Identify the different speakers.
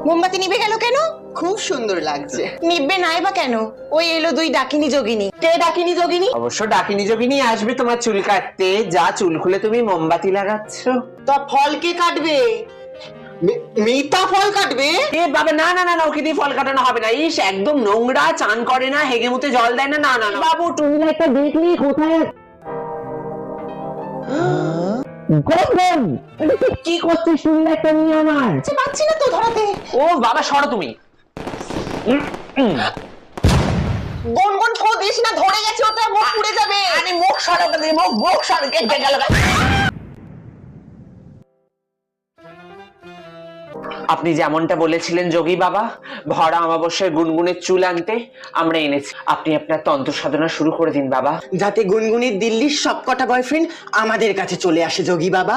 Speaker 1: মোমবাতি নিভে গেল কেন?
Speaker 2: খুব সুন্দর লাগছে।
Speaker 1: নিভবে নাই বা কেন? ওই এলো দুই ডাকিনী যোগিনী।
Speaker 2: কে ডাকিনী যোগিনী?
Speaker 3: অবশ্য ডাকিনী যোগিনী আসবে তোমার চুল কাটতে। যা চুল খুলে তুমি মোমবাতি লাগাচ্ছ।
Speaker 2: তা ফল কে কাটবে? মিতা ফল কাটবে?
Speaker 3: এ বাবা, না না না, ওকে দিয়ে ফল কাটানো হবে না। ইস, একদম নোংরা, চান করে না, হেগে মুতে জল দেয় না। না না না বাবু, তুমি একটা দেখলি কোথায় কি করছিস? শুনলে একটা নিয়ে আমার
Speaker 1: পাচ্ছি না তো ধরাতে।
Speaker 3: ও বাবা, সরো তুমি।
Speaker 1: গুনগুন ফো দিস না, ধরে গেছে ওটা, মুখ পুড়ে যাবে।
Speaker 3: আরে মুখ সরো, মুখ সরো, কেটে গেল। আপনি যেমনটা বলেছিলেন যোগী বাবা, ভরা অমাবস্যায় গুনগুনের চুল আনতে, আমরা এনেছি। আপনি আপনার তন্ত্র সাধনা শুরু করে দিন বাবা,
Speaker 2: যাতে গুনগুনির দিল্লির সবকটা বয়ফ্রেন্ড আমাদের কাছে চলে আসে যোগী বাবা।